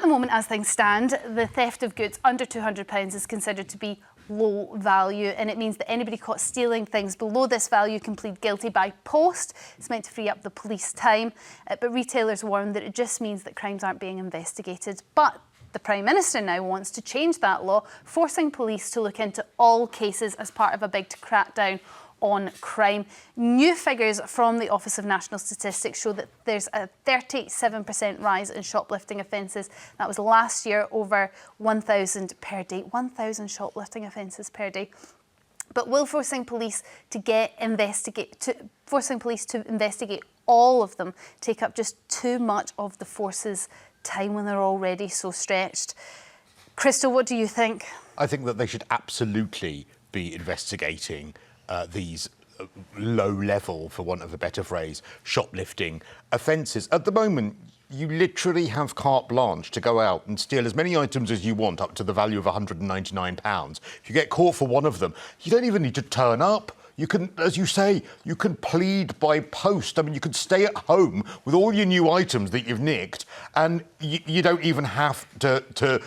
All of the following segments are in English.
At the moment, as things stand, the theft of goods under £200 is considered to be low value, and it means that anybody caught stealing things below this value can plead guilty by post. It's meant to free up the police time, but retailers warn that it just means that crimes aren't being investigated. But the Prime Minister now wants to change that law, forcing police to look into all cases as part of a big crackdown on crime. New figures from the Office of National Statistics show that there's a 37% rise in shoplifting offences. That was last year, over 1,000 per day. 1,000 shoplifting offences per day. But will forcing police to investigate all of them take up just too much of the force's time when they're already so stretched? Cristo, what do you think? I think that they should absolutely be investigating these low-level, for want of a better phrase, shoplifting offences. At the moment, you literally have carte blanche to go out and steal as many items as you want, up to the value of £199. If you get caught for one of them, you don't even need to turn up. You can, as you say, you can plead by post. I mean, you could stay at home with all your new items that you've nicked, and you don't even have to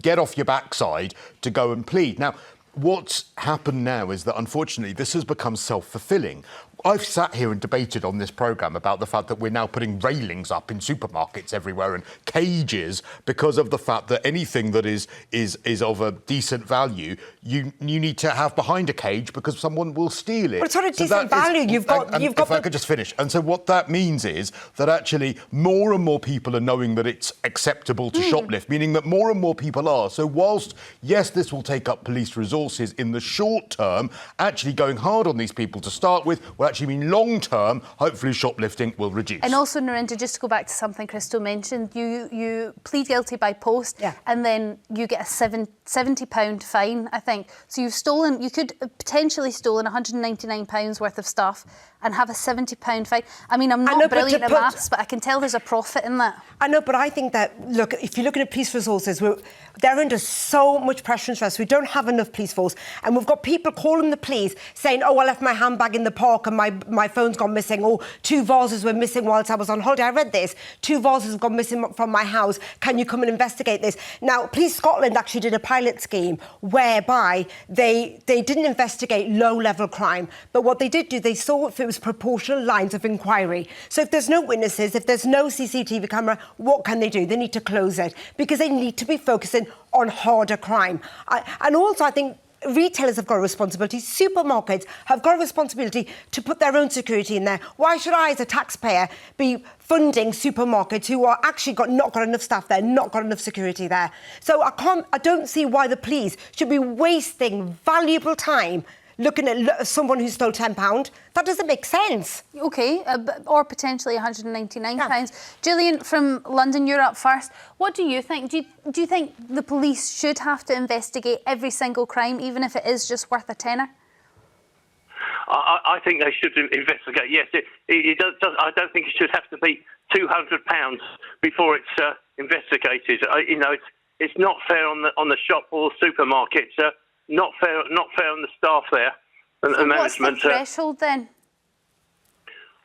get off your backside to go and plead. Now, what's happened now is that, unfortunately, this has become self-fulfilling. I've sat here and debated on this programme about the fact that we're now putting railings up in supermarkets everywhere and cages because of the fact that anything that is of a decent value, you need to have behind a cage because someone will steal it. But it's not a decent value. You've got. If I could just finish. And so what that means is that actually more and more people are knowing that it's acceptable to shoplift, meaning that more and more people are. So whilst, yes, this will take up police resources in the short term, actually going hard on these people to start with will actually mean long-term, hopefully shoplifting will reduce. And also, Narinder, just to go back to something Cristo mentioned, you plead guilty by post, and then you get a £70 fine, I think. So you could potentially stolen £199 worth of stuff and have a £70 fine. I mean, I'm not brilliant at maths, but I can tell there's a profit in that. I know, but I think that, look, if you're looking at police resources, they're under so much pressure and stress. We don't have enough police force. And we've got people calling the police saying, oh, I left my handbag in the park and my phone's gone missing, or 2 vases were missing whilst I was on holiday. I read this. 2 vases have gone missing from my house. Can you come and investigate this? Now, Police Scotland actually did a pilot scheme whereby they didn't investigate low-level crime. But what they did do, they saw if it was proportional lines of inquiry. So if there's no witnesses, if there's no CCTV camera, what can they do? They need to close it because they need to be focusing on harder crime. And also, I think retailers have got a responsibility. Supermarkets have got a responsibility to put their own security in there. Why should I, as a taxpayer, be funding supermarkets who are actually not got enough staff there, not got enough security there? So I don't see why the police should be wasting valuable time looking at someone who stole £10. That doesn't make sense. OK, or potentially £199. Gillian, from London, you're up first. What do you think? Do you think the police should have to investigate every single crime, even if it is just worth a tenner? I think they should investigate, yes. I don't think it should have to be £200 before it's investigated. It's not fair on the shop or supermarket. Not fair on the staff there and the management. What's the threshold then?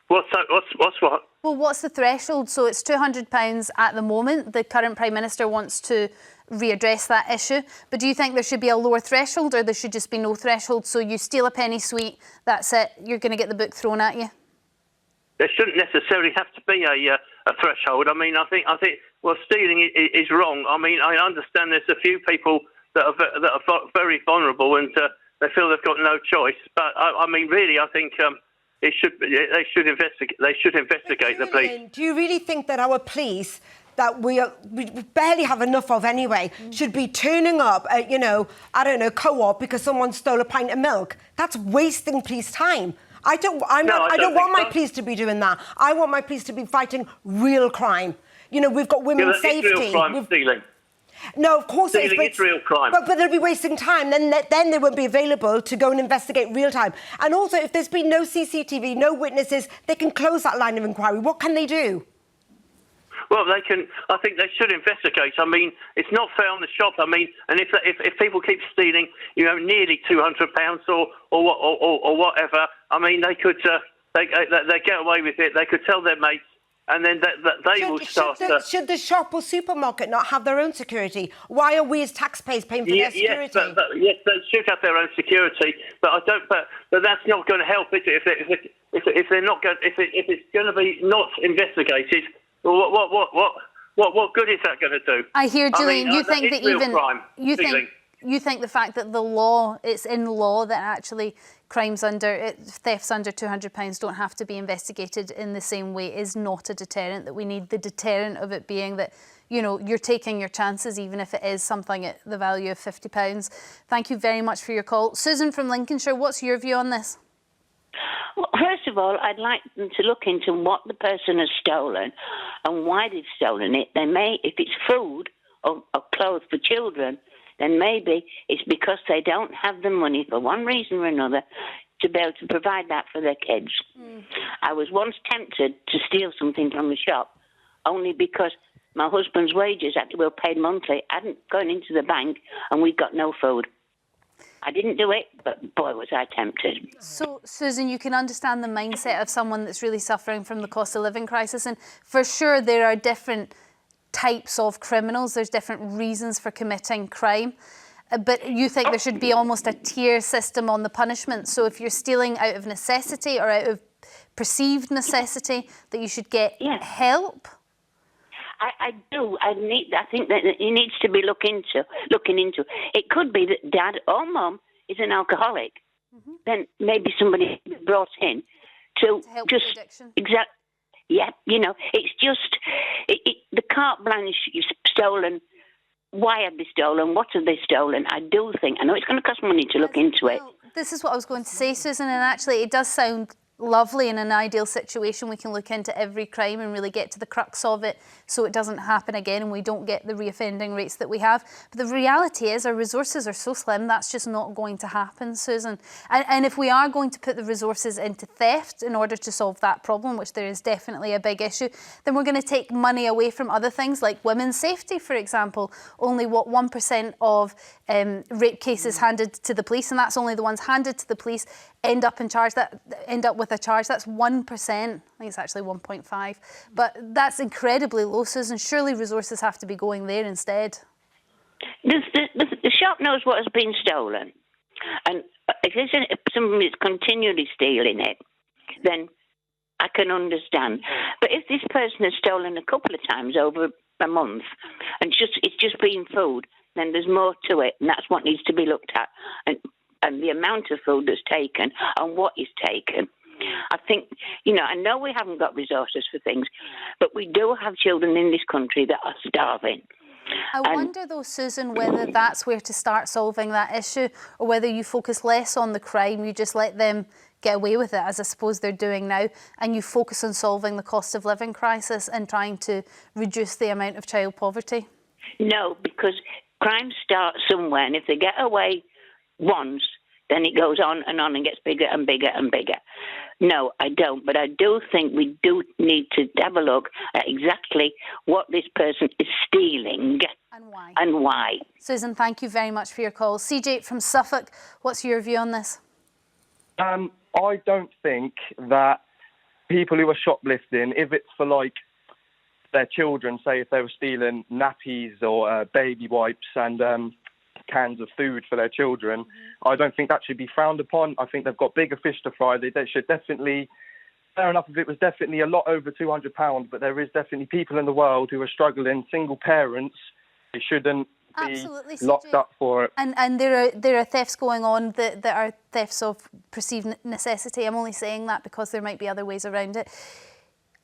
What's what? Well, what's the threshold? So it's £200 at the moment. The current Prime Minister wants to readdress that issue. But do you think there should be a lower threshold, or there should just be no threshold? So you steal a penny sweet, that's it, you're going to get the book thrown at you? There shouldn't necessarily have to be a threshold. I mean, I think well, stealing is wrong. I mean, I understand there's a few people that are very vulnerable and they feel they've got no choice. But I mean, really, I think they should investigate the police. Do you really think that our police, that we barely have enough of anyway, should be turning up at, I don't know, Co-op because someone stole a pint of milk? That's wasting police time. I don't want my police to be doing that. I want my police to be fighting real crime. We've got women's safety. Real crime, stealing. No, of course it is. It's real crime. But they'll be wasting time. Then they won't be available to go and investigate real time. And also, if there's been no CCTV, no witnesses, they can close that line of inquiry. What can they do? Well, they can. I think they should investigate. I mean, it's not fair on the shop. I mean, and if people keep stealing, nearly £200 or whatever, I mean, they could they get away with it. They could tell their mates, and then they will start. Should the shop or supermarket not have their own security? Why are we as taxpayers paying for their security? Yes, they should have their own security, but I don't. But that's not going to help, is it? If they're not going, if it's going to be not investigated, well, what good is that going to do? I hear, Julian. You think that even crime, you think the fact that the law, it's in law that actually thefts under £200 don't have to be investigated in the same way is not a deterrent, that we need the deterrent of it being that, you know, you're taking your chances even if it is something at the value of £50. Thank you very much for your call. Susan from Lincolnshire, what's your view on this? Well, first of all, I'd like them to look into what the person has stolen and why they've stolen it. They may, if it's food or clothes for children, then maybe it's because they don't have the money for one reason or another to be able to provide that for their kids. I was once tempted to steal something from the shop only because my husband's wages were paid monthly, hadn't gone into the bank, and we got no food. I didn't do it, but boy, was I tempted. So, Susan, you can understand the mindset of someone that's really suffering from the cost of living crisis, and for sure there are different types of criminals, there's different reasons for committing crime, but you think there should be almost a tier system on the punishment. So if you're stealing out of necessity or out of perceived necessity, that you should get help? I do. I think that it needs to be looking into. It could be that dad or mum is an alcoholic. Then maybe somebody brought in to help just with addiction. Yeah, you know, it's just the carte blanche. You've stolen. Why have they stolen? What have they stolen? I do think. I know it's going to cost money to look into it. This is what I was going to say, Susan, and actually it does sound lovely. In an ideal situation, we can look into every crime and really get to the crux of it so it doesn't happen again and we don't get the reoffending rates that we have. But the reality is our resources are so slim, that's just not going to happen, Susan. And if we are going to put the resources into theft in order to solve that problem, which there is definitely a big issue, then we're going to take money away from other things like women's safety, for example. Only 1% of rape cases handed to the police, and that's only the ones handed to the police, end up with a charge. That's 1%. I think it's actually 1.5. But that's incredibly low, Susan. Surely resources have to be going there instead. The shop knows what has been stolen. And if somebody is continually stealing it, then I can understand. But if this person has stolen a couple of times over a month and it's just been food, then there's more to it, and that's what needs to be looked at. And the amount of food that's taken and what is taken. I think, you know, I know we haven't got resources for things, but we do have children in this country that are starving. I wonder though, Susan, whether that's where to start solving that issue, or whether you focus less on the crime, you just let them get away with it, as I suppose they're doing now, and you focus on solving the cost of living crisis and trying to reduce the amount of child poverty. No, because crime starts somewhere, and if they get away once, then it goes on and gets bigger and bigger and bigger. No, I don't. But I do think we do need to have a look at exactly what this person is stealing and why. Susan, thank you very much for your call. CJ from Suffolk, what's your view on this? I don't think that people who are shoplifting, if it's for like their children, say if they were stealing nappies or baby wipes and cans of food for their children, I don't think that should be frowned upon. I think they've got bigger fish to fry. They should definitely, fair enough if it was definitely a lot over £200, but there is definitely people in the world who are struggling, single parents. They shouldn't be locked up for it. And there are thefts going on that are thefts of perceived necessity. I'm only saying that because there might be other ways around it.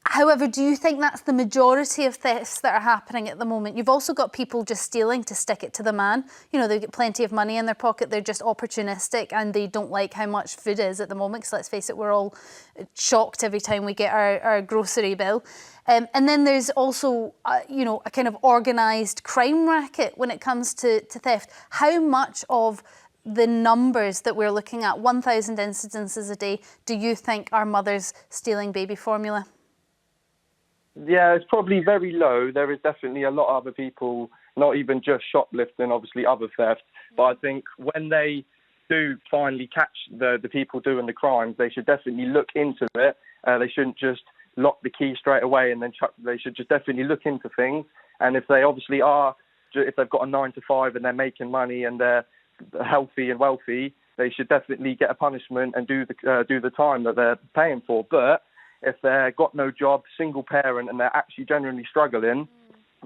However, do you think that's the majority of thefts that are happening at the moment? You've also got people just stealing to stick it to the man. You know, they get plenty of money in their pocket. They're just opportunistic and they don't like how much food is at the moment. Because let's face it, we're all shocked every time we get our grocery bill. And then there's also, you know, a kind of organised crime racket when it comes to theft. How much of the numbers that we're looking at, 1,000 incidences a day, do you think are mothers stealing baby formula? Yeah, it's probably very low. There is definitely a lot of other people, not even just shoplifting, obviously other theft. But I think when they do finally catch the people doing the crimes, they should definitely look into it. They shouldn't just lock the key straight away and then they should just definitely look into things. And if they obviously if they've got a 9 to 5 and they're making money and they're healthy and wealthy, they should definitely get a punishment and do the time that they're paying for. But if they've got no job, single parent, and they're actually genuinely struggling,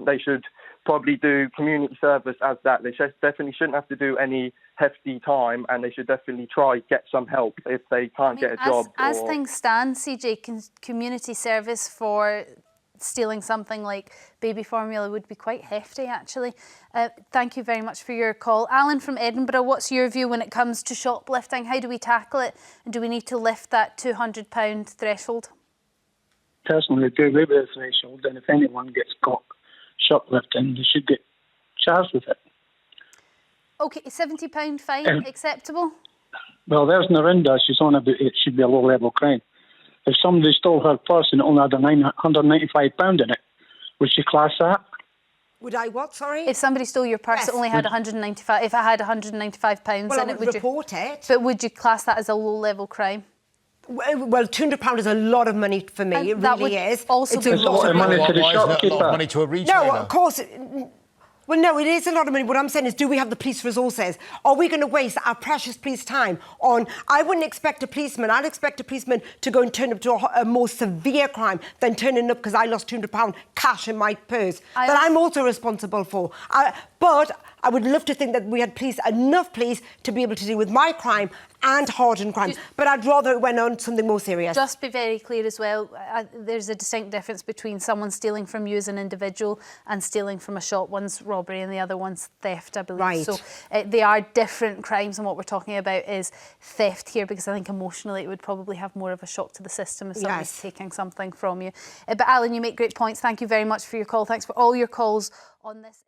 they should probably do community service as that. They definitely shouldn't have to do any hefty time, and they should definitely try get some help if they can't get a job. As things stand, CJ, community service for stealing something like baby formula would be quite hefty, actually. Thank you very much for your call. Alan from Edinburgh, what's your view when it comes to shoplifting? How do we tackle it? And do we need to lift that £200 threshold? Personally, I do away with the threshold, and if anyone gets caught shoplifting, they should get charged with it. OK, £70 fine, acceptable? Well, there's Narinder. She's on about it should be a low-level crime. If somebody stole her purse and it only had £195 in it, would she class that? Would I what, sorry? If somebody stole your purse, it only had 195. If it had £195 well, in it, would report it. But would you class that as a low-level crime? Well, £200 is a lot of money for me. It really is. Also it's be a lot of money to the shopkeeper. A lot of money to a retailer. No, of course. Well, no, it is a lot of money. What I'm saying is, do we have the police resources? Are we going to waste our precious police time on... I wouldn't expect a policeman. I'd expect a policeman to go and turn up to a more severe crime than turning up because I lost £200 cash in my purse that I'm also responsible for. But I would love to think that we had enough police to be able to deal with my crime and hardened crimes. But I'd rather it went on something more serious. Just be very clear as well, there's a distinct difference between someone stealing from you as an individual and stealing from a shop. One's robbery and the other one's theft, I believe. Right. So they are different crimes, and what we're talking about is theft here, because I think emotionally it would probably have more of a shock to the system if somebody's taking something from you. But Alan, you make great points. Thank you very much for your call. Thanks for all your calls on this.